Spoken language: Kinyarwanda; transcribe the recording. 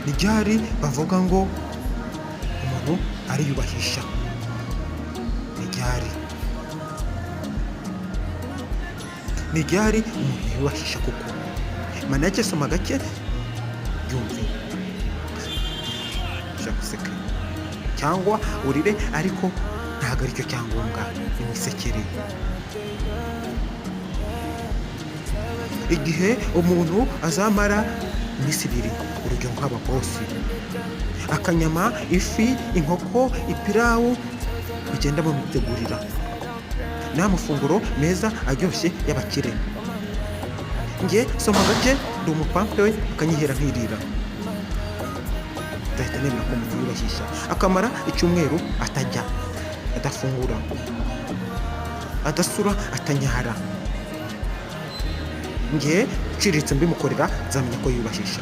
ni ryari bavuga ngo umuntu ariyubahisha? Ni ryari umuntu yiyubahisha koko? Manake soma gake yumve, ushaka guseka cyangwa urire, ariko ntabwo aricyo cyangombwa, nimwisekere. Igihe umuntu azamara iminsi 2, urugero nk'ababosi, akanyama, ifi, inkoko, ipirawu bigenda bamutegurira, ni amafunguro meza aryoshye y'abakire. Njye soma gake ndi umupampe we, akanyihera nkirira, ndahita nemera ko umuntu yiyubahisha, akamara icyumweru atajya, adafungura, adasura, atanyara. Njye uciriritse mbimukorera nzamenya ko yiyubahisha.